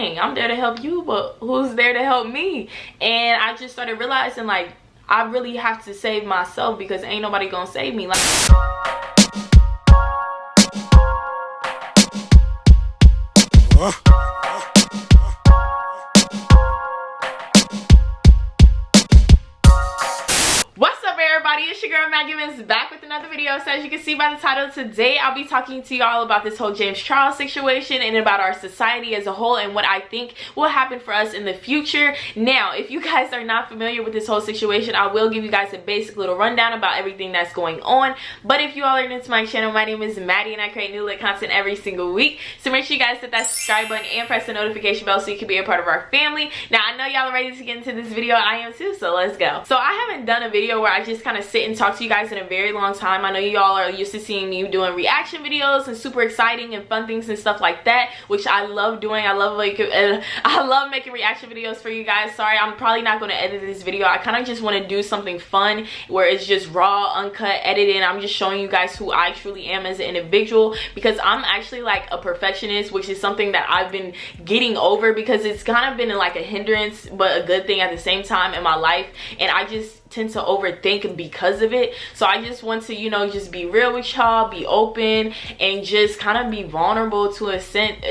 dang, I'm there to help you, but who's there to help me? And I just started realizing, like, I really have to save myself because ain't nobody gonna save me. Like, it's your girl Maggie Miss back with another video. So as you can see by the title, today I'll be talking to y'all about this whole James Charles situation and about our society as a whole and what I think will happen for us in the future. Now, if you guys are not familiar with this whole situation, I will give you guys a basic little rundown about everything that's going on. But if you all are new to my channel, my name is Maddie and I create new lit content every single week. So make sure you guys hit that subscribe button and press the notification bell so you can be a part of our family. Now, I know y'all are ready to get into this video. I am too, so let's go. So I haven't done a video where I just kind of sit and talk to you guys in a very long time. I know y'all are used to seeing me doing reaction videos and super exciting and fun things and stuff like that, which I love doing. I love making reaction videos for you guys. Sorry, I'm probably not going to edit this video. I kind of just want to do something fun where it's just raw, uncut, edited. I'm just showing you guys who I truly am as an individual, because I'm actually like a perfectionist, which is something that I've been getting over because it's kind of been like a hindrance but a good thing at the same time in my life, and I just tend to overthink because of it. So I just want to, you know, just be real with y'all, be open, and just kind of be vulnerable to a sense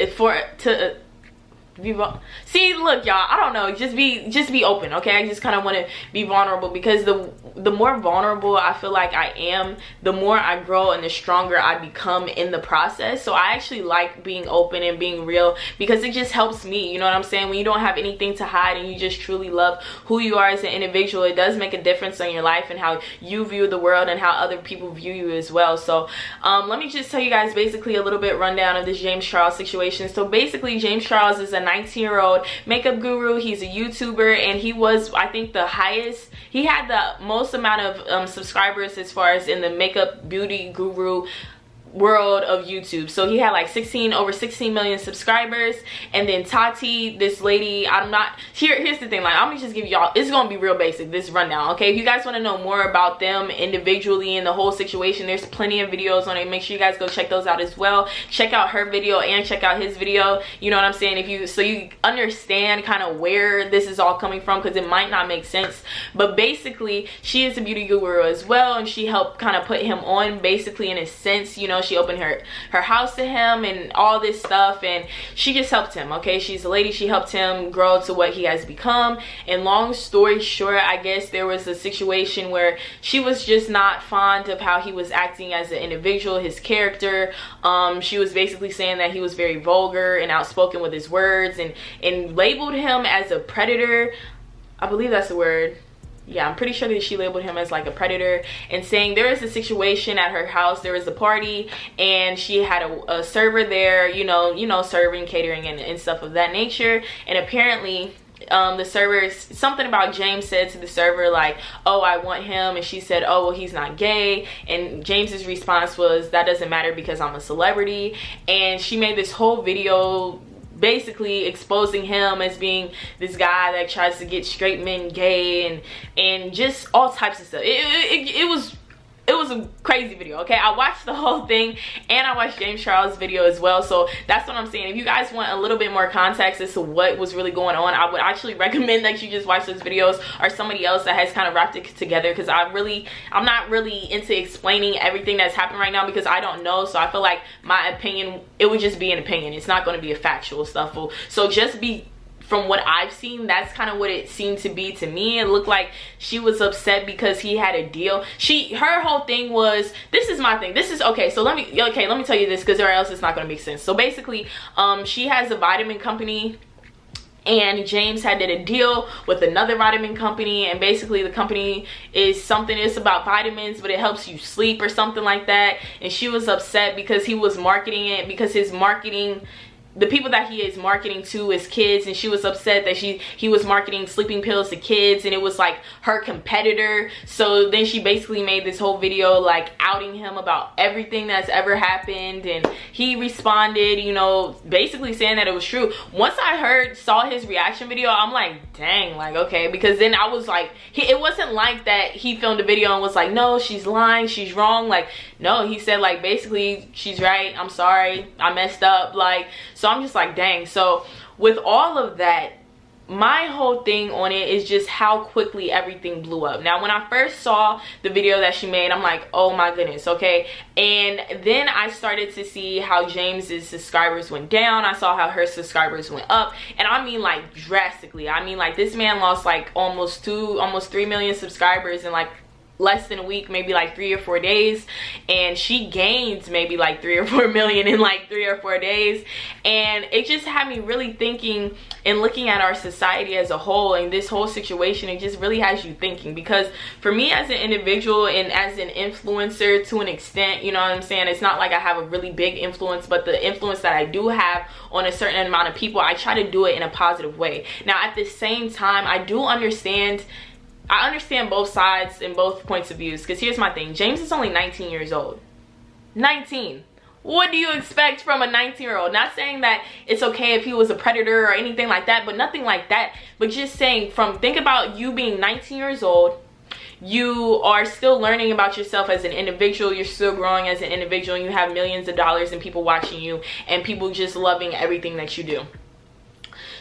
see, look y'all, I don't know, just be open, okay? I just kind of want to be vulnerable because the more vulnerable I feel like I am, the more I grow and the stronger I become in the process. So I actually like being open and being real because it just helps me, you know what I'm saying? When you don't have anything to hide and you just truly love who you are as an individual, it does make a difference in your life and how you view the world and how other people view you as well. So let me just tell you guys basically a little bit rundown of this James Charles situation. So basically, James Charles is a 19-year-old makeup guru. He's a YouTuber, and he was, I think, he had the most amount of subscribers as far as in the makeup beauty guru world of YouTube. So he had like over 16 million subscribers. And then Tati, this lady, here's the thing, like, I'm gonna just give y'all, it's gonna be real basic, this rundown, okay? If you guys want to know more about them individually and the whole situation, there's plenty of videos on it. Make sure you guys go check those out as well. Check out her video and check out his video, you know what I'm saying, so you understand kind of where this is all coming from, because it might not make sense. But basically, she is a beauty guru as well, and she helped kind of put him on, basically, in a sense, you know. She opened her house to him and all this stuff, and she just helped him, okay? She's a lady. She helped him grow to what he has become. And long story short, I guess there was a situation where she was just not fond of how he was acting as an individual, his character. She was basically saying that he was very vulgar and outspoken with his words, and labeled him as a predator. I believe that's the word. Yeah, I'm pretty sure that she labeled him as like a predator, and saying there was a situation at her house. There was a party and she had a server there, you know, serving, catering, and stuff of that nature. And apparently the server, something about James said to the server like, oh, I want him, and she said, oh, well, he's not gay. And James's response was, that doesn't matter because I'm a celebrity. And she made this whole video basically exposing him as being this guy that tries to get straight men gay and just all types of stuff. It was a crazy video, okay? I watched the whole thing, and I watched James Charles' video as well. So that's what I'm saying. If you guys want a little bit more context as to what was really going on, I would actually recommend that you just watch those videos or somebody else that has kind of wrapped it together, because I'm not really into explaining everything that's happening right now because I don't know. So I feel like my opinion, it would just be an opinion. It's not going to be a factual stuff. So just be, from what I've seen, that's kind of what it seemed to be to me. It looked like she was upset because he had a deal. Her whole thing was, this is my thing. This is, okay, so let me tell you this, because or else it's not going to make sense. So basically, she has a vitamin company, and James did a deal with another vitamin company, and basically the company is something, it's about vitamins, but it helps you sleep or something like that. And she was upset because he was marketing it, because his marketing, the people that he is marketing to is kids, and she was upset that he was marketing sleeping pills to kids, and it was like her competitor. So then she basically made this whole video like outing him about everything that's ever happened, and he responded, you know, basically saying that it was true. Once I saw his reaction video, I'm like, dang, like, okay, because then I was like, it wasn't like that he filmed a video and was like, no, she's lying, she's wrong. Like, no, he said like, basically, she's right, I'm sorry, I messed up. Like, so I'm just like, dang. So with all of that, my whole thing on it is just how quickly everything blew up. Now, when I first saw the video that she made, I'm like, oh my goodness, okay? And then I started to see how James's subscribers went down. I saw how her subscribers went up, and I mean like drastically. I mean like this man lost like almost 3 million subscribers in like less than a week, maybe like 3 or 4 days, and she gained maybe like 3 or 4 million in like 3 or 4 days. And it just had me really thinking and looking at our society as a whole, and this whole situation, it just really has you thinking. Because for me as an individual and as an influencer, to an extent, you know what I'm saying, it's not like I have a really big influence, but the influence that I do have on a certain amount of people, I try to do it in a positive way. Now at the same time, I understand both sides and both points of views, because here's my thing. James is only 19 years old. 19. What do you expect from a 19-year-old? Not saying that it's okay if he was a predator or anything like that, but nothing like that. But just saying, think about you being 19 years old. You are still learning about yourself as an individual. You're still growing as an individual. And you have millions of dollars and people watching you, and people just loving everything that you do.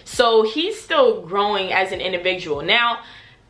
So he's still growing as an individual. Now,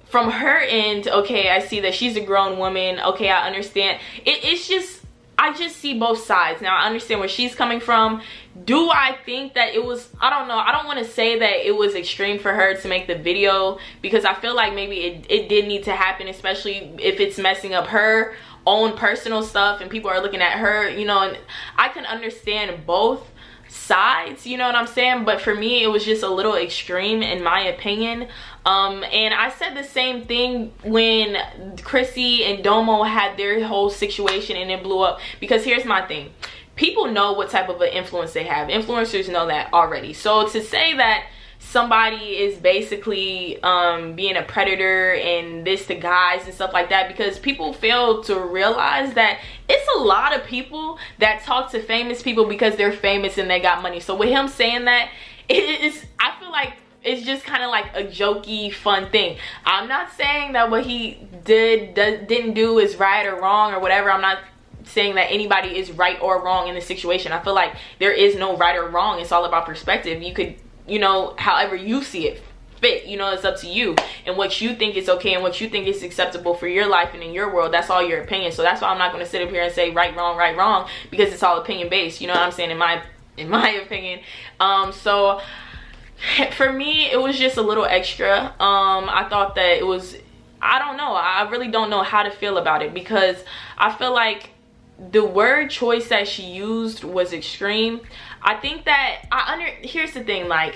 from her end, okay, I see that she's a grown woman. Okay, I understand. It's just, I just see both sides. Now, I understand where she's coming from. Do I think that it was, I don't know. I don't want to say that it was extreme for her to make the video, because I feel like maybe it did need to happen, especially if it's messing up her own personal stuff and people are looking at her, you know. And I can understand both sides, you know what I'm saying, but for me it was just a little extreme in my opinion. And I said the same thing when Chrissy and Domo had their whole situation and it blew up, because here's my thing. People know what type of an influence they have. Influencers know that already. So to say that somebody is basically being a predator and this to guys and stuff like that, because people fail to realize that it's a lot of people that talk to famous people because they're famous and they got money. So with him saying that, I feel like it's just kind of like a jokey fun thing. I'm not saying that what he didn't do is right or wrong or whatever. I'm not saying that anybody is right or wrong in this situation. I feel like there is no right or wrong. It's all about perspective. You could, you know, however you see it fit, you know, it's up to you and what you think is okay and what you think is acceptable for your life and in your world. That's all your opinion. So that's why I'm not going to sit up here and say right, wrong, because it's all opinion based, you know what I'm saying, in my opinion. So for me, it was just a little extra. I thought that it was, I don't know, I really don't know how to feel about it, because I feel like the word choice that she used was extreme. I think that here's the thing, like,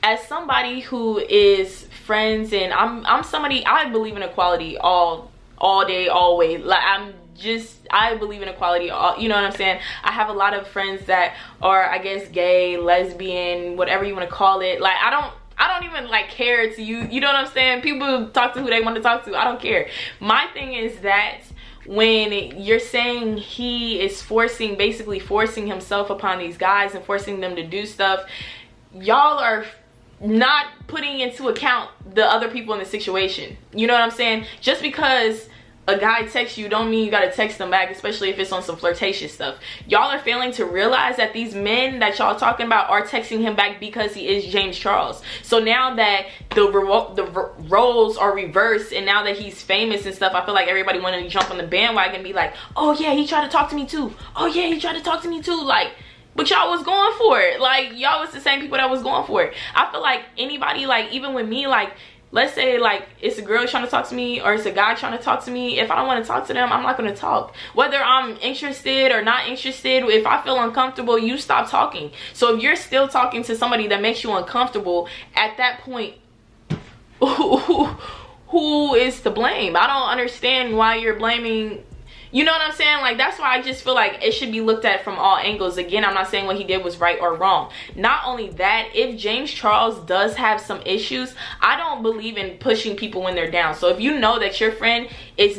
as somebody who is friends, and I'm somebody, I believe in equality all day, always. Like, I believe in equality, you know what I'm saying? I have a lot of friends that are, I guess, gay, lesbian, whatever you want to call it. Like, I don't even like care to you know what I'm saying? People talk to who they want to talk to. I don't care. My thing is that when you're saying he is basically forcing himself upon these guys and forcing them to do stuff, y'all are not putting into account the other people in the situation. You know what I'm saying? Just because a guy texts you don't mean you gotta text them back, especially if it's on some flirtatious stuff. Y'all are failing to realize that these men that y'all talking about are texting him back because he is James Charles. So now that the roles are reversed and now that he's famous and stuff, I feel like everybody wanted to jump on the bandwagon and be like, oh yeah, he tried to talk to me too. Oh yeah, he tried to talk to me too. Like, but y'all was going for it. Like, y'all was the same people that was going for it. I feel like anybody, like, even with me, like, let's say like it's a girl trying to talk to me or it's a guy trying to talk to me. If I don't want to talk to them, I'm not going to talk. Whether I'm interested or not interested, if I feel uncomfortable, you stop talking. So if you're still talking to somebody that makes you uncomfortable, at that point, who is to blame? I don't understand why you're blaming. You know what I'm saying? Like, that's why I just feel like it should be looked at from all angles. Again, I'm not saying what he did was right or wrong. Not only that, if James Charles does have some issues, I don't believe in pushing people when they're down. So if you know that your friend is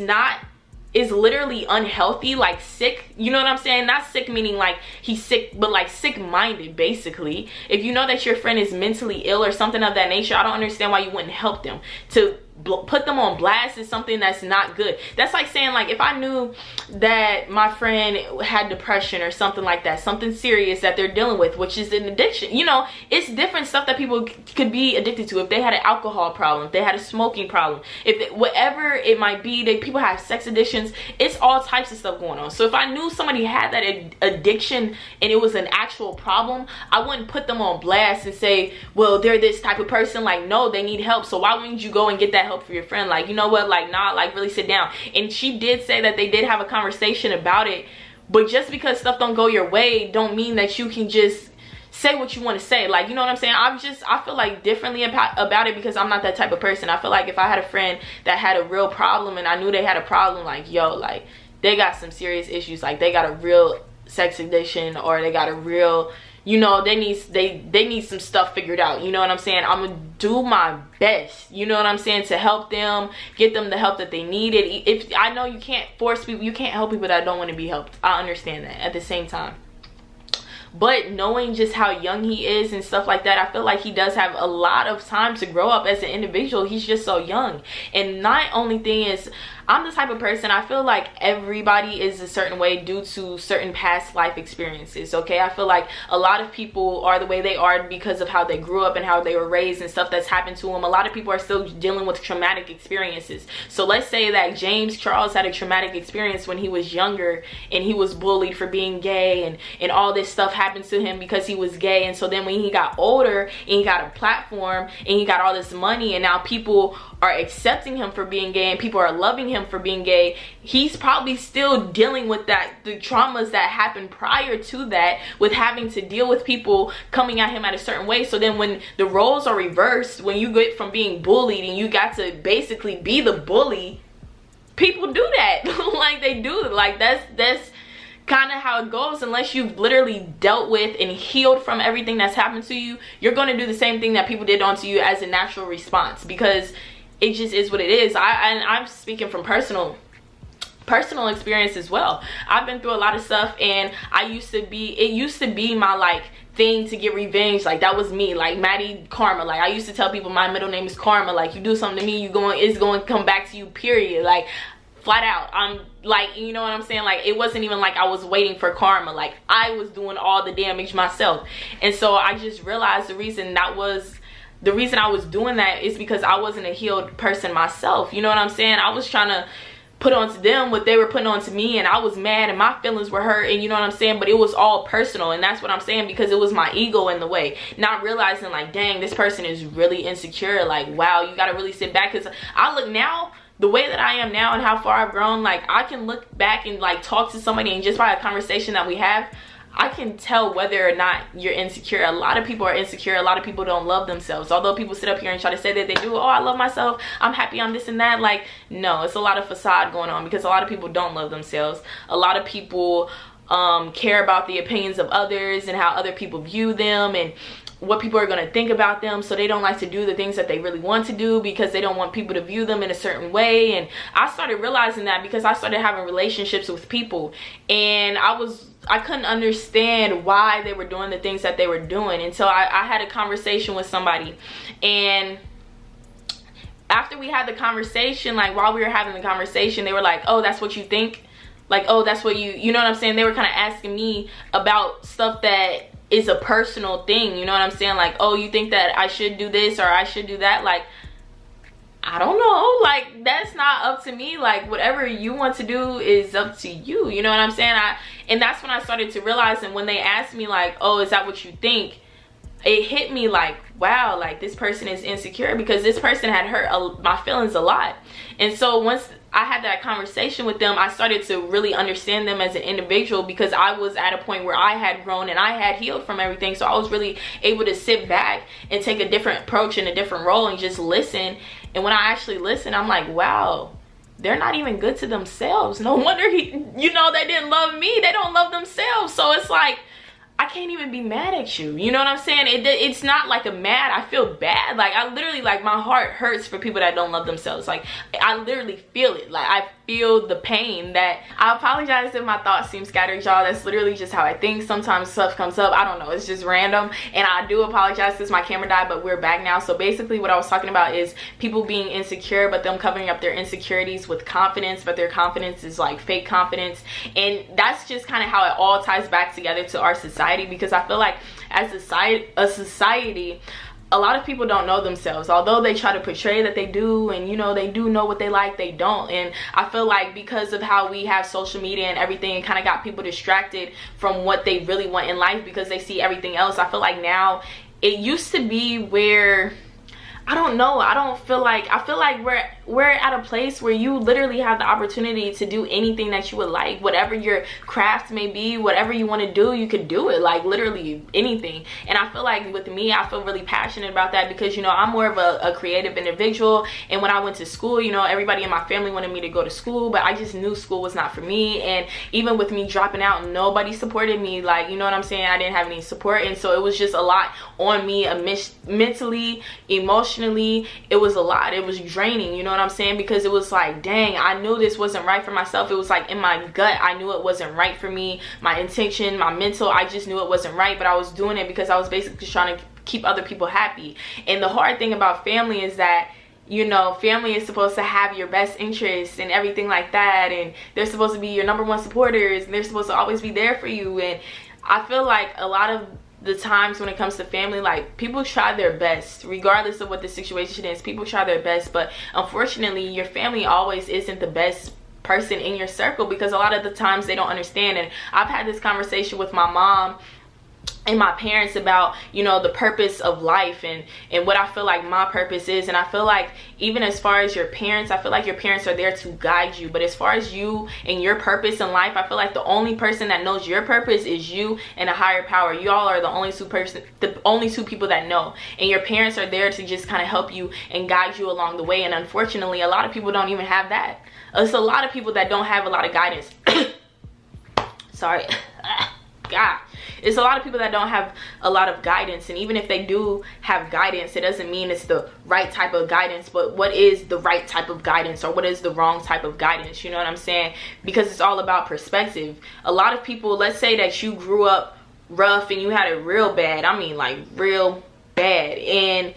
literally unhealthy, like sick, you know what I'm saying? Not sick meaning like he's sick, but like sick-minded, basically. If you know that your friend is mentally ill or something of that nature, I don't understand why you wouldn't help them. To put them on blast is something that's not good. That's like saying, like, if I knew that my friend had depression or something like that, something serious that they're dealing with, which is an addiction, you know, it's different stuff that people could be addicted to. If they had an alcohol problem, if they had a smoking problem, if they, whatever it might be, people have sex addictions, it's all types of stuff going on. So if I knew somebody had that addiction and it was an actual problem, I wouldn't put them on blast and say, well, they're this type of person. Like, no, they need help. So why wouldn't you go and get that help for your friend? Like, you know what, like, nah, like, really sit down. And she did say that they did have a conversation about it, but just because stuff don't go your way don't mean that you can just say what you want to say. Like, you know what I'm saying? I feel like differently about it because I'm not that type of person. I feel like if I had a friend that had a real problem and I knew they had a problem, like, yo, like, they got some serious issues, like they got a real sex addiction, or they got a real, you know, they need some stuff figured out, you know what I'm saying? I'm gonna do my best, you know what I'm saying, to help them, get them the help that they needed. If I know you can't force people, you can't help people that don't want to be helped, I understand that. At the same time, but knowing just how young he is and stuff like that, I feel like he does have a lot of time to grow up as an individual. He's just so young. And not only thing is, I'm the type of person, I feel like everybody is a certain way due to certain past life experiences, okay? I feel like a lot of people are the way they are because of how they grew up and how they were raised and stuff that's happened to them. A lot of people are still dealing with traumatic experiences. So let's say that James Charles had a traumatic experience when he was younger and he was bullied for being gay, and all this stuff happened to him because he was gay. And so then when he got older and he got a platform and he got all this money and now people are accepting him for being gay and people are loving him for being gay, he's probably still dealing with that, the traumas that happened prior to that, with having to deal with people coming at him at a certain way. So then when the roles are reversed, when you get from being bullied and you got to basically be the bully, people do that. Like, they do, like, that's kind of how it goes. Unless you've literally dealt with and healed from everything that's happened to you, you're going to do the same thing that people did onto you as a natural response, because it just is what it is. I'm speaking from personal experience as well. I've been through a lot of stuff, and it used to be my, like, thing to get revenge. Like, that was me, like, Maddie Karma. Like, I used to tell people my middle name is Karma. Like, you do something to me, it's going to come back to you, period. Like, flat out. I'm like, you know what I'm saying? Like, it wasn't even like I was waiting for karma. Like, I was doing all the damage myself. And so I just realized the reason I was doing that is because I wasn't a healed person myself. You know what I'm saying? I was trying to put onto them what they were putting onto me, and I was mad and my feelings were hurt, and you know what I'm saying? But it was all personal, and that's what I'm saying, because it was my ego in the way. Not realizing, like, dang, this person is really insecure. Like, wow, you gotta really sit back. Because I look now, the way that I am now and how far I've grown, like, I can look back and, like, talk to somebody, and just by a conversation that we have, I can tell whether or not you're insecure. A lot of people are insecure. A lot of people don't love themselves. Although people sit up here and try to say that they do, oh, I love myself, I'm happy, I'm this and that. Like, no, it's a lot of facade going on, because a lot of people don't love themselves. A lot of people care about the opinions of others and how other people view them and what people are going to think about them, so they don't like to do the things that they really want to do because they don't want people to view them in a certain way. And I started realizing that because I started having relationships with people, and I couldn't understand why they were doing the things that they were doing until I had a conversation with somebody. And after we had the conversation, like, while we were having the conversation, they were like, oh, that's what you think? Like, oh, that's what you know what I'm saying? They were kind of asking me about stuff that is a personal thing, you know what I'm saying? Like, oh, you think that I should do this or I should do that? Like, I don't know, like, that's not up to me. Like, whatever you want to do is up to you, you know what I'm saying? And that's when I started to realize, and when they asked me, like, oh, is that what you think, it hit me like, wow, like, this person is insecure, because this person had hurt my feelings a lot. And so once I had that conversation with them, I started to really understand them as an individual, because I was at a point where I had grown and I had healed from everything. So I was really able to sit back and take a different approach and a different role and just listen. And when I actually listened, I'm like, wow, they're not even good to themselves. No wonder they didn't love me. They don't love themselves. So it's like, I can't even be mad at you. You know what I'm saying? It's not like a mad, I feel bad. Like, I literally, like, my heart hurts for people that don't love themselves. Like, I literally feel it. Like, I feel the pain. That I apologize if my thoughts seem scattered, y'all. That's literally just how I think. Sometimes stuff comes up, I don't know, it's just random, and I do apologize because my camera died, but we're back now. So basically what I was talking about is people being insecure, but them covering up their insecurities with confidence, but their confidence is like fake confidence. And that's just kind of how it all ties back together to our society, because I feel like as a society, a lot of people don't know themselves. Although they try to portray that they do, and you know, they do know what they like, they don't. And I feel like because of how we have social media and everything, it kind of got people distracted from what they really want in life because they see everything else. I feel like now, it used to be where, I don't know, I feel like we're at a place where you literally have the opportunity to do anything that you would like. Whatever your craft may be, whatever you want to do, you could do it, like literally anything. And I feel like with me, I feel really passionate about that because, you know, I'm more of a creative individual. And when I went to school, you know, everybody in my family wanted me to go to school, but I just knew school was not for me. And even with me dropping out, nobody supported me, like, you know what I'm saying? I didn't have any support. And so it was just a lot on me, mentally, emotionally. It was a lot. It was draining, you know what I'm saying? Because it was like, dang, I knew this wasn't right for myself. It was like in my gut, I knew it wasn't right for me. My intention, my mental, I just knew it wasn't right, but I was doing it because I was basically trying to keep other people happy. And the hard thing about family is that, you know, family is supposed to have your best interests and everything like that, and they're supposed to be your #1 supporters, and they're supposed to always be there for you. And I feel like a lot of the times when it comes to family, like, people try their best regardless of what the situation is. People try their best, but unfortunately your family always isn't the best person in your circle, because a lot of the times they don't understand. And I've had this conversation with my mom and my parents about, you know, the purpose of life and what I feel like my purpose is. And I feel like even as far as your parents, I feel like your parents are there to guide you, but as far as you and your purpose in life, I feel like the only person that knows your purpose is you and a higher power. Y'all are the only two people that know, and your parents are there to just kind of help you and guide you along the way. And unfortunately, a lot of people don't even have that. It's a lot of people that don't have a lot of guidance. Sorry. God, it's a lot of people that don't have a lot of guidance. And even if they do have guidance, it doesn't mean it's the right type of guidance. But what is the right type of guidance, or what is the wrong type of guidance? You know what I'm saying? Because it's all about perspective. A lot of people, let's say that you grew up rough and you had it real bad. I mean, like, real bad. And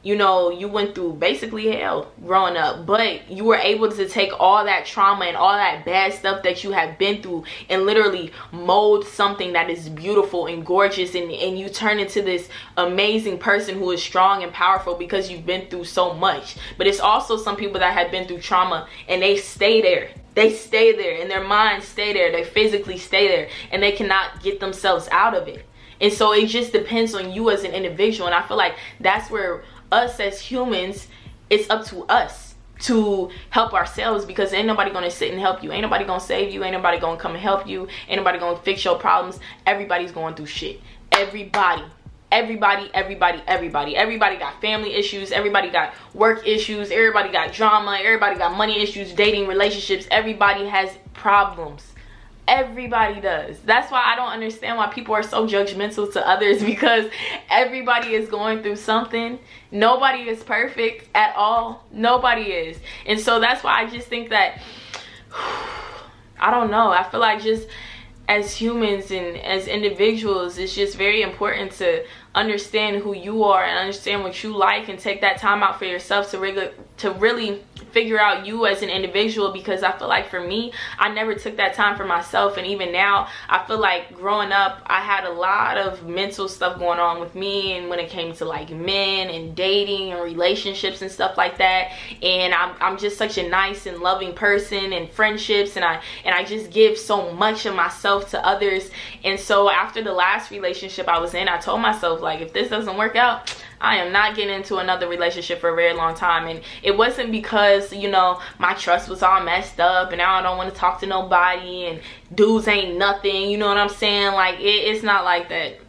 you know, you went through basically hell growing up, but you were able to take all that trauma and all that bad stuff that you have been through and literally mold something that is beautiful and gorgeous, and you turn into this amazing person who is strong and powerful because you've been through so much. But it's also some people that have been through trauma and they stay there. They stay there, and their minds stay there. They physically stay there, and they cannot get themselves out of it. And so it just depends on you as an individual. And I feel like that's where us as humans, it's up to us to help ourselves, because ain't nobody gonna sit and help you. Ain't nobody gonna save you. Ain't nobody gonna come and help you. Ain't nobody gonna fix your problems. Everybody's going through shit. Everybody got family issues, everybody got work issues, everybody got drama, everybody got money issues, dating, relationships. Everybody has problems. Everybody does. That's why I don't understand why people are so judgmental to others, because everybody is going through something. Nobody is perfect at all. Nobody is. And so that's why I just think that, I don't know, I feel like just as humans and as individuals, it's just very important to understand who you are and understand what you like, and take that time out for yourself to really figure out you as an individual. Because I feel like for me, I never took that time for myself. And even now, I feel like growing up, I had a lot of mental stuff going on with me, and when it came to like men and dating and relationships and stuff like that. And I'm just such a nice and loving person, and friendships, and I just give so much of myself to others. And so after the last relationship I was in, I told myself, like, if this doesn't work out, I am not getting into another relationship for a very long time. And it wasn't because, you know, my trust was all messed up and now I don't want to talk to nobody and dudes ain't nothing, you know what I'm saying? Like, it's not like that.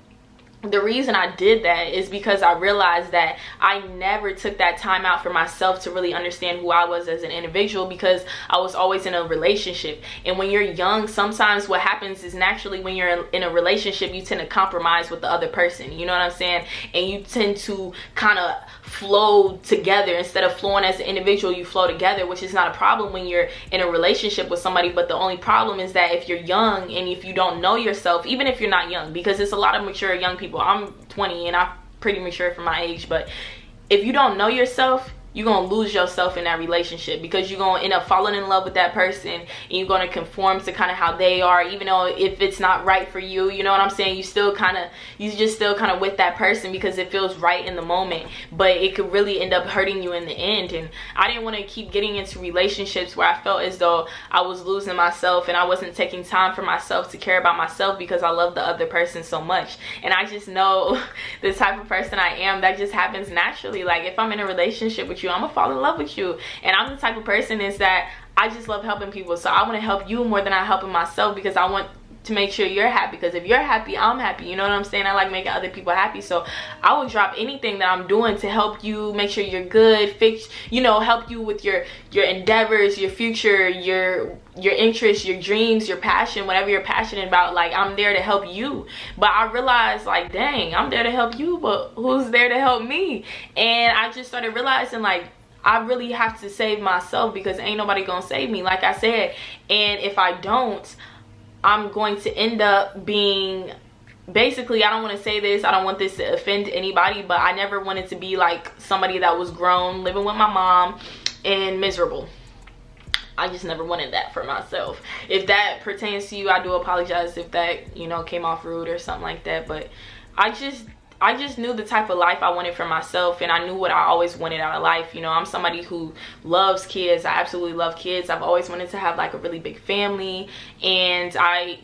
the reason I did that is because I realized that I never took that time out for myself to really understand who I was as an individual, because I was always in a relationship. And when you're young, sometimes what happens is naturally when you're in a relationship, you tend to compromise with the other person, you know what I'm saying? And you tend to kind of flow together. Instead of flowing as an individual, you flow together, which is not a problem when you're in a relationship with somebody. But the only problem is that if you're young and if you don't know yourself, even if you're not young, because it's a lot of mature young people. I'm 20 and I'm pretty mature for my age, but if you don't know yourself, you're gonna lose yourself in that relationship, because you're gonna end up falling in love with that person and you're gonna conform to kind of how they are, even though if it's not right for you, you know what I'm saying, you just still kind of with that person because it feels right in the moment, but it could really end up hurting you in the end. And I didn't want to keep getting into relationships where I felt as though I was losing myself and I wasn't taking time for myself to care about myself because I love the other person so much. And I just know the type of person I am, that just happens naturally. Like if I'm in a relationship with you, I'm gonna fall in love with you. And I'm the type of person is that I just love helping people, so I want to help you more than I helping myself, because I want to make sure you're happy, because if you're happy, I'm happy, you know what I'm saying? I like making other people happy, so I will drop anything that I'm doing to help you, make sure you're good, fix, you know, help you with your endeavors, your future, your interests, your dreams, your passion, whatever you're passionate about. Like I'm there to help you. But I realized, like, dang, I'm there to help you, but who's there to help me? And I just started realizing, like, I really have to save myself, because ain't nobody gonna save me, like I said. And if I don't, I'm going to end up being, basically, I don't want to say this, I don't want this to offend anybody, but I never wanted to be like somebody that was grown, living with my mom and miserable. I just never wanted that for myself. If that pertains to you, I do apologize if that, you know, came off rude or something like that. But I just knew the type of life I wanted for myself, and I knew what I always wanted out of life. You know, I'm somebody who loves kids. I absolutely love kids. I've always wanted to have like a really big family, and I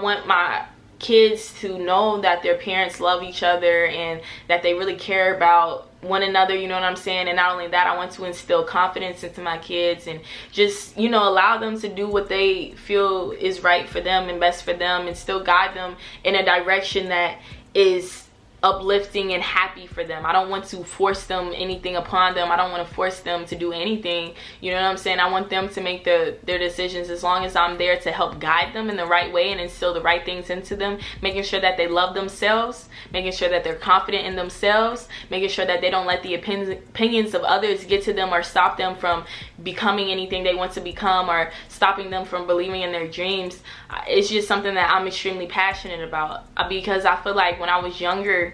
want my kids to know that their parents love each other and that they really care about one another, you know what I'm saying? And not only that, I want to instill confidence into my kids and just, you know, allow them to do what they feel is right for them and best for them, and still guide them in a direction that is uplifting and happy for them. I don't want to force them anything upon them. I don't want to force them to do anything, you know what I'm saying? I want them to make their decisions, as long as I'm there to help guide them in the right way and instill the right things into them, making sure that they love themselves, making sure that they're confident in themselves, making sure that they don't let the opinions of others get to them or stop them from becoming anything they want to become, or stopping them from believing in their dreams. It's just something that I'm extremely passionate about, because I feel like when I was younger,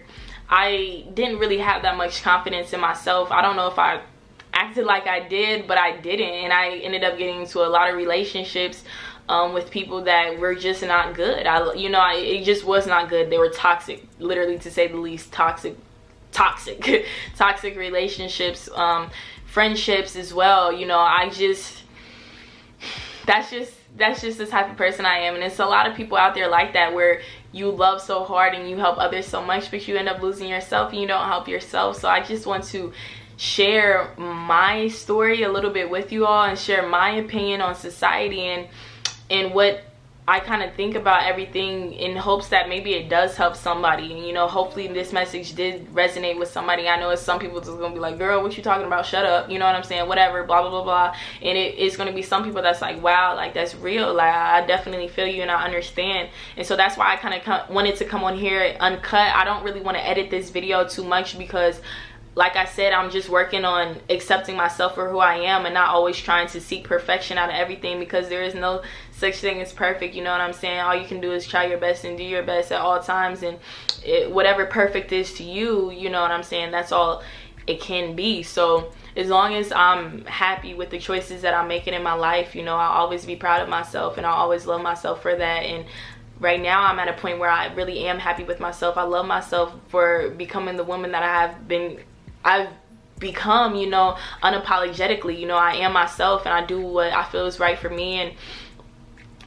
I didn't really have that much confidence in myself. I don't know if I acted like I did, but I didn't, and I ended up getting into a lot of relationships with people that were just not good. It just was not good. They were toxic, literally, to say the least. Toxic relationships, friendships as well. You know, that's just the type of person I am. And it's a lot of people out there like that, where you love so hard and you help others so much, but you end up losing yourself and you don't help yourself. So I just want to share my story a little bit with you all, and share my opinion on society and what I kind of think about everything, in hopes that maybe it does help somebody. And, you know, hopefully this message did resonate with somebody. I know it's some people just gonna be like, girl, what you talking about? Shut up. You know what I'm saying? Whatever, blah, blah, blah, blah. And it's gonna be some people that's like, wow, like, that's real. Like, I definitely feel you and I understand. And so that's why I kind of wanted to come on here uncut. I don't really want to edit this video too much, because like I said, I'm just working on accepting myself for who I am, and not always trying to seek perfection out of everything, because there is no such thing as perfect, you know what I'm saying? All you can do is try your best and do your best at all times, and whatever perfect is to you, you know what I'm saying, that's all it can be. So as long as I'm happy with the choices that I'm making in my life, you know, I'll always be proud of myself, and I'll always love myself for that. And right now I'm at a point where I really am happy with myself. I love myself for becoming the woman that I've become, you know, unapologetically. You know, I am myself, and I do what I feel is right for me, and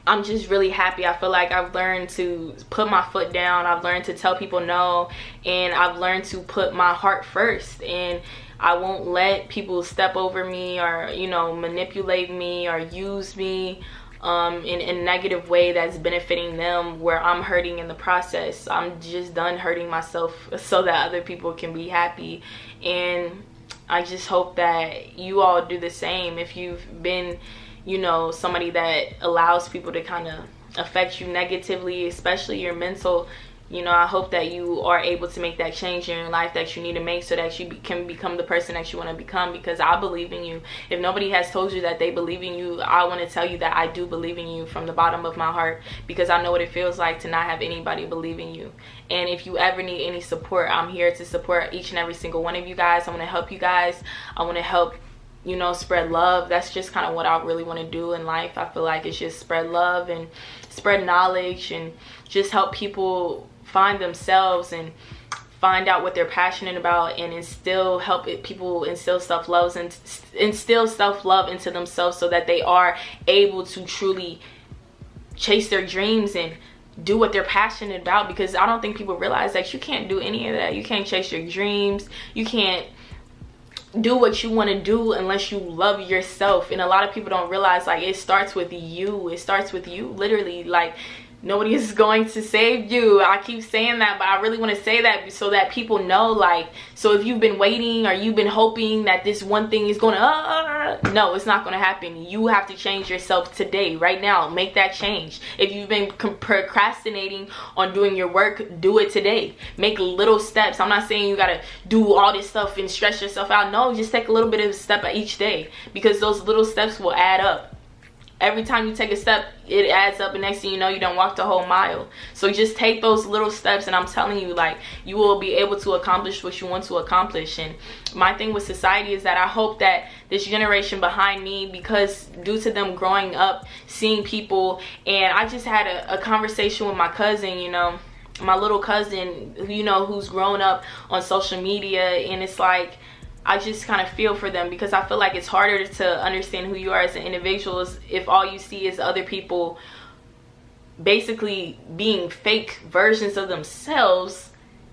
I'm just really happy. I feel like I've learned to put my foot down. I've learned to tell people no, and I've learned to put my heart first, and I won't let people step over me, or, you know, manipulate me or use me in a negative way that's benefiting them, where I'm hurting in the process. I'm just done hurting myself so that other people can be happy. And I just hope that you all do the same. If you've been, you know, somebody that allows people to kind of affect you negatively, especially your mental, you know, I hope that you are able to make that change in your life that you need to make, so that you can become the person that you want to become, because I believe in you. If nobody has told you that they believe in you, I want to tell you that I do believe in you from the bottom of my heart, because I know what it feels like to not have anybody believe in you. And if you ever need any support, I'm here to support each and every single one of you guys. I want to help you guys. I want to help, you know, spread love. That's just kind of what I really want to do in life. I feel like it's just spread love and spread knowledge and just help people find themselves and find out what they're passionate about, and people instill self-love and instill self-love into themselves, so that they are able to truly chase their dreams and do what they're passionate about. Because I don't think people realize that you can't do any of that. You can't chase your dreams. You can't do what you want to do unless you love yourself. And a lot of people don't realize, like, it starts with you. It starts with you, literally. Like, nobody is going to save you. I keep saying that, but I really want to say that so that people know, like, so if you've been waiting or you've been hoping that this one thing is going to, no, it's not going to happen. You have to change yourself today, right now. Make that change. If you've been procrastinating on doing your work, do it today. Make little steps. I'm not saying you got to do all this stuff and stress yourself out. No, just take a little bit of a step each day, because those little steps will add up. Every time you take a step, it adds up, and next thing you know, you don't walk the whole mile. So just take those little steps, and I'm telling you, like, you will be able to accomplish what you want to accomplish. And my thing with society is that I hope that this generation behind me, because due to them growing up, seeing people, and I just had a conversation with my cousin, you know, my little cousin, you know, who's grown up on social media, and it's like, I just kind of feel for them, because I feel like it's harder to understand who you are as an individual if all you see is other people basically being fake versions of themselves,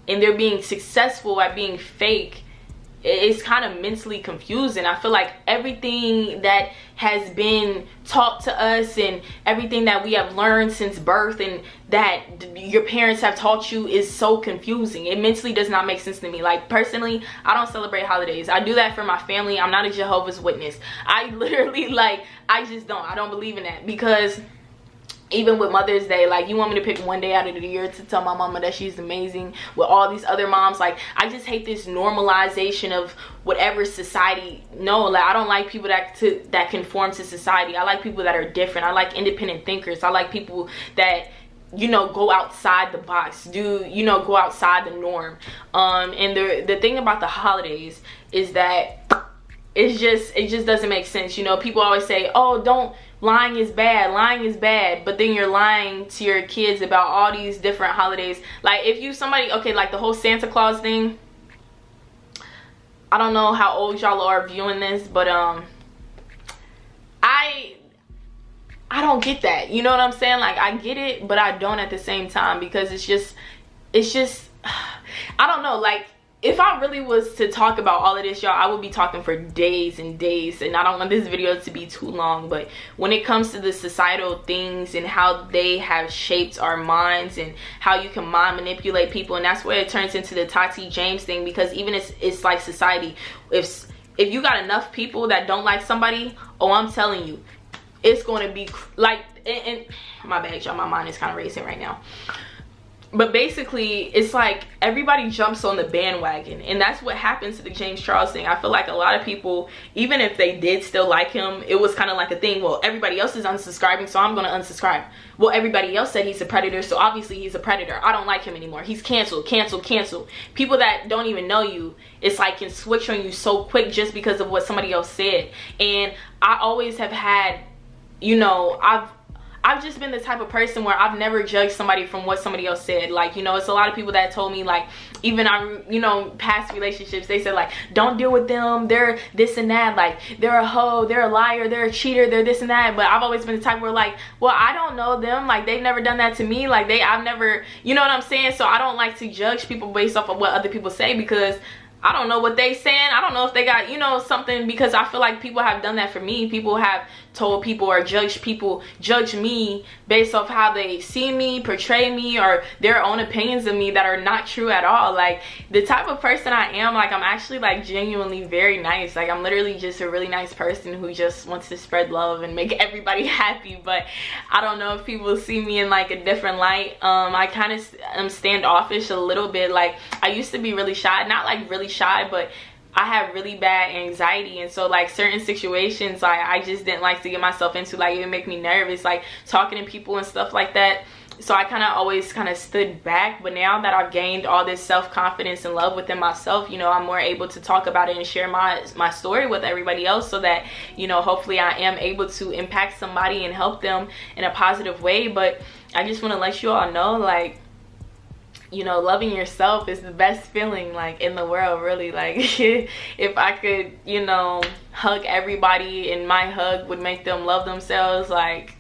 and they're being successful at being fake. It's kind of mentally confusing. I feel like everything that has been taught to us and everything that we have learned since birth and that your parents have taught you is so confusing. It mentally does not make sense to me. Like, personally, I don't celebrate holidays. I do that for my family. I'm not a Jehovah's Witness. I literally, like, I just don't. I don't believe in that, because even with Mother's Day, like, you want me to pick one day out of the year to tell my mama that she's amazing with all these other moms? Like, I just hate this normalization of whatever society. No, like, I don't like people that conform to society. I like people that are different. I like independent thinkers. I like people that, you know, go outside the box, go outside the norm. And the thing about the holidays is that it just doesn't make sense. You know, people always say, oh, lying is bad, but then you're lying to your kids about all these different holidays. Like, if you somebody, okay, like the whole Santa Claus thing, I don't know how old y'all are viewing this, but I don't get that. You know what I'm saying? Like, I get it, but I don't at the same time, because it's just I don't know. Like, if I really was to talk about all of this, y'all, I would be talking for days and days, and I don't want this video to be too long. But when it comes to the societal things and how they have shaped our minds and how you can mind manipulate people, and that's where it turns into the Tati James thing, because even it's like society, if you got enough people that don't like somebody, oh, I'm telling you, it's going to be like, and my bad, y'all, my mind is kind of racing right now. But basically, it's like everybody jumps on the bandwagon, and that's what happens to the James Charles thing. I feel like a lot of people, even if they did still like him, it was kind of like a thing, well, everybody else is unsubscribing, so I'm going to unsubscribe. Well, everybody else said he's a predator, so obviously he's a predator. I don't like him anymore. He's canceled, canceled, canceled. People that don't even know you, it's like, can switch on you so quick just because of what somebody else said. And I always have had, you know, I've just been the type of person where I've never judged somebody from what somebody else said. Like, you know, it's a lot of people that told me, like, even you know, past relationships, they said, like, don't deal with them, they're this and that, like, they're a hoe, they're a liar, they're a cheater, they're this and that. But I've always been the type where, like, well, I don't know them, like, they've never done that to me, like, I've never, you know what I'm saying? So I don't like to judge people based off of what other people say, because I don't know what they saying. I don't know if they got, you know, something, because I feel like people have done that for me. People have told people or judge me based off how they see me, portray me, or their own opinions of me that are not true at all. Like, the type of person I am, like, I'm actually like genuinely very nice. Like, I'm literally just a really nice person who just wants to spread love and make everybody happy. But I don't know if people see me in like a different light. I kind of am standoffish a little bit. Like, I used to be really shy, not like really shy, but I have really bad anxiety, and so like certain situations, like, I just didn't like to get myself into. Like, it would make me nervous, like talking to people and stuff like that. So I kind of always kind of stood back. But now that I've gained all this self-confidence and love within myself, you know, I'm more able to talk about it and share my story with everybody else, so that, you know, hopefully I am able to impact somebody and help them in a positive way. But I just want to let you all know, like, you know, loving yourself is the best feeling, like, in the world, really. Like, if I could, you know, hug everybody and my hug would make them love themselves, like,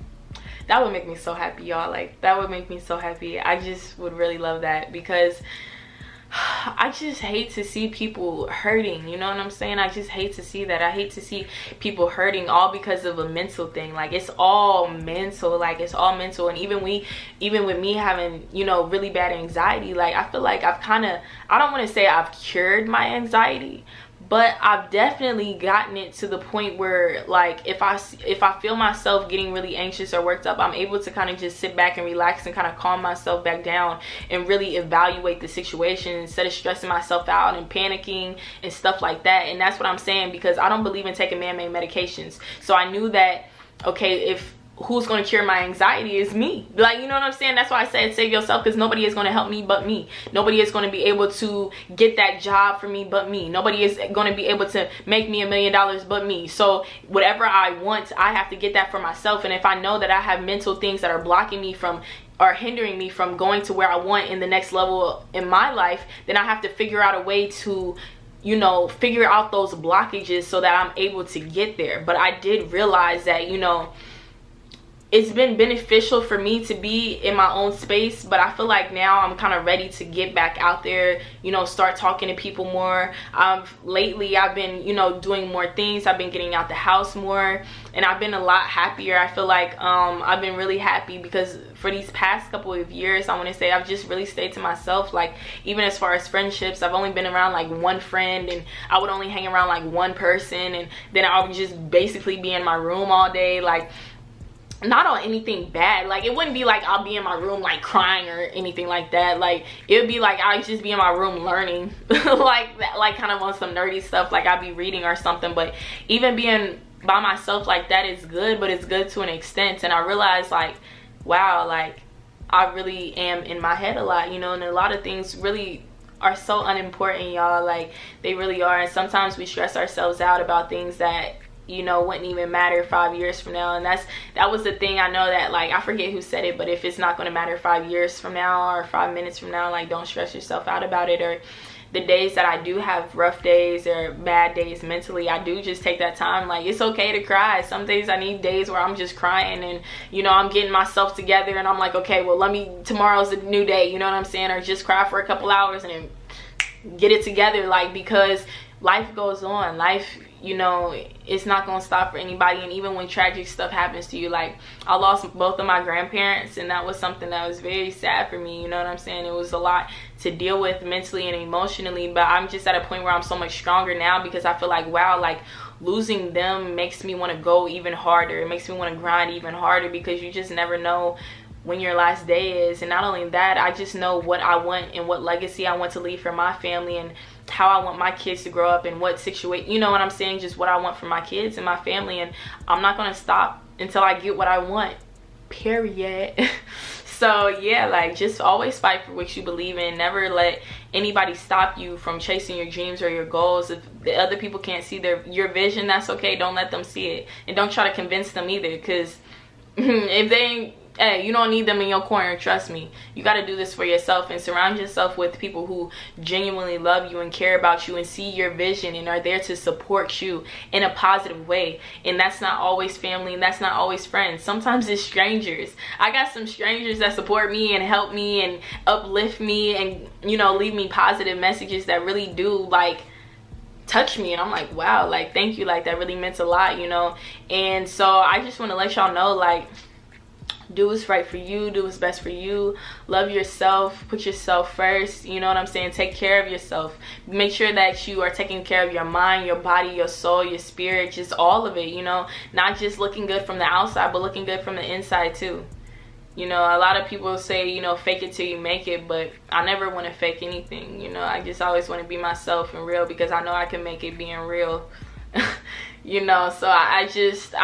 that would make me so happy, y'all. Like, that would make me so happy. I just would really love that, because I just hate to see people hurting, you know what I'm saying? I just hate to see that. I hate to see people hurting all because of a mental thing. Like, it's all mental. Like, it's all mental. And even with me having, you know, really bad anxiety, like, I feel like I've kind of, I don't want to say I've cured my anxiety, but I've definitely gotten it to the point where, like, if I feel myself getting really anxious or worked up, I'm able to kind of just sit back and relax and kind of calm myself back down and really evaluate the situation instead of stressing myself out and panicking and stuff like that. And that's what I'm saying, because I don't believe in taking man-made medications. So I knew that, okay, if who's going to cure my anxiety is me. Like, you know what I'm saying? That's why I said save yourself, because nobody is going to help me but me. Nobody is going to be able to get that job for me but me. Nobody is going to be able to make me $1 million but me. So whatever I want, I have to get that for myself. And if I know that I have mental things that are blocking me from or hindering me from going to where I want in the next level in my life, then I have to figure out a way to, you know, figure out those blockages so that I'm able to get there. But I did realize that, you know, it's been beneficial for me to be in my own space, but I feel like now I'm kind of ready to get back out there, you know, start talking to people more. Lately I've been, you know, doing more things. I've been getting out the house more, and I've been a lot happier. I feel like I've been really happy because for these past couple of years, I want to say I've just really stayed to myself. Like, even as far as friendships, I've only been around like one friend, and I would only hang around like one person, and then I would just basically be in my room all day. Like, not on anything bad. Like, it wouldn't be like I'll be in my room like crying or anything like that. Like, it would be like I'd just be in my room learning like that, like kind of on some nerdy stuff, like I'd be reading or something. But even being by myself like that is good, but it's good to an extent. And I realized, like, wow, like, I really am in my head a lot, you know, and a lot of things really are so unimportant, y'all. Like, they really are. And sometimes we stress ourselves out about things that, you know, wouldn't even matter 5 years from now. And that was the thing. I know that, like, I forget who said it, but if it's not going to matter 5 years from now or 5 minutes from now, like, don't stress yourself out about it. Or the days that I do have rough days or bad days mentally, I do just take that time. Like, it's okay to cry. Some days I need days where I'm just crying and, you know, I'm getting myself together and I'm like, okay, well, tomorrow's a new day, you know what I'm saying? Or just cry for a couple hours and then get it together. Like, because life goes on. Life, you know, it's not gonna stop for anybody. And even when tragic stuff happens to you, like, I lost both of my grandparents, and that was something that was very sad for me, you know what I'm saying? It was a lot to deal with mentally and emotionally, but I'm just at a point where I'm so much stronger now, because I feel like, wow, like, losing them makes me want to go even harder. It makes me want to grind even harder, because you just never know when your last day is. And not only that, I just know what I want and what legacy I want to leave for my family, and how I want my kids to grow up, and what situation, you know what I'm saying, just what I want for my kids and my family. And I'm not gonna stop until I get what I want, period. So yeah, like, just always fight for what you believe in. Never let anybody stop you from chasing your dreams or your goals. If the other people can't see your vision, that's okay. Don't let them see it, and don't try to convince them either, because if they ain't, hey, you don't need them in your corner. Trust me, you got to do this for yourself, and surround yourself with people who genuinely love you and care about you and see your vision and are there to support you in a positive way. And that's not always family, and that's not always friends. Sometimes it's strangers. I got some strangers that support me and help me and uplift me and, you know, leave me positive messages that really do, like, touched me, and I'm like, wow, like, thank you, like, that really meant a lot, you know. And so I just want to let y'all know, like, do what's right for you, do what's best for you, love yourself, put yourself first, you know what I'm saying? Take care of yourself. Make sure that you are taking care of your mind, your body, your soul, your spirit, just all of it, you know. Not just looking good from the outside, but looking good from the inside too. You know, a lot of people say, you know, fake it till you make it, but I never want to fake anything, you know. I just always want to be myself and real, because I know I can make it being real. You know, so I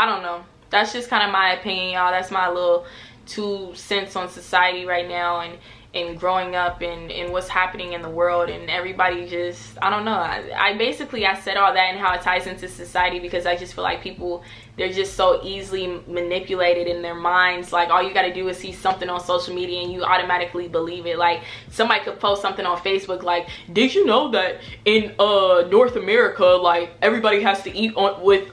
don't know. That's just kind of my opinion, y'all. That's my little 2 cents on society right now, and growing up, and what's happening in the world, and everybody just, I don't know. I basically, I said all that and how it ties into society, because I just feel like people, they're just so easily manipulated in their minds. Like, all you got to do is see something on social media and you automatically believe it. Like, somebody could post something on Facebook like, did you know that in North America, like, everybody has to eat with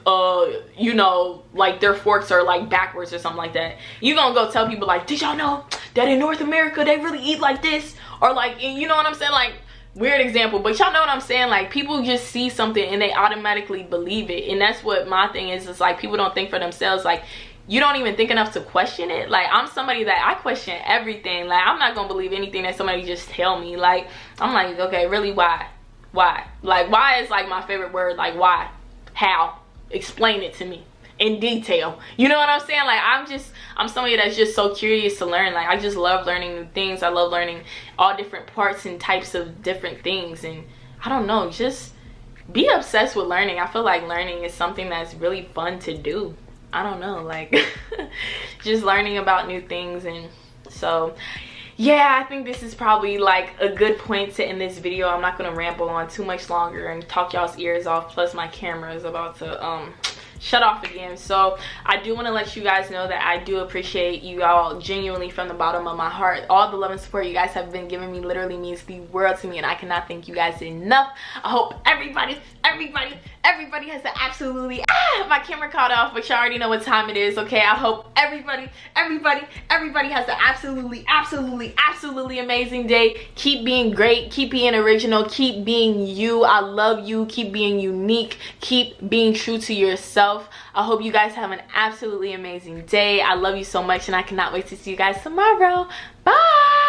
you know, like, their forks are like backwards or something like that. You gonna go tell people like, did y'all know that in North America they really eat like this? Or like, you know what I'm saying? Like, weird example, but y'all know what I'm saying. Like, people just see something and they automatically believe it. And that's what my thing is. It's like, people don't think for themselves. Like, you don't even think enough to question it. Like, I'm somebody that I question everything. Like, I'm not gonna believe anything that somebody just tell me. Like, I'm like, okay, really, why? Like, why is like my favorite word. Like, why? How? Explain it to me in detail. You know what I'm saying? Like, I'm somebody that's just so curious to learn. Like, I just love learning new things. I love learning all different parts and types of different things. And I don't know, just be obsessed with learning. I feel like learning is something that's really fun to do. I don't know, like, just learning about new things. And so yeah, I think this is probably like a good point to end this video. I'm not gonna ramble on too much longer and talk y'all's ears off, plus my camera is about to shut off again. So I do want to let you guys know that I do appreciate you all genuinely from the bottom of my heart. All the love and support you guys have been giving me literally means the world to me, and I cannot thank you guys enough. I hope everybody has the absolutely, my camera caught off, but y'all already know what time it is, okay? I hope everybody has the absolutely amazing day. Keep being great, keep being original, keep being you. I love you. Keep being unique, keep being true to yourself. I hope you guys have an absolutely amazing day. I love you so much, and I cannot wait to see you guys tomorrow. Bye.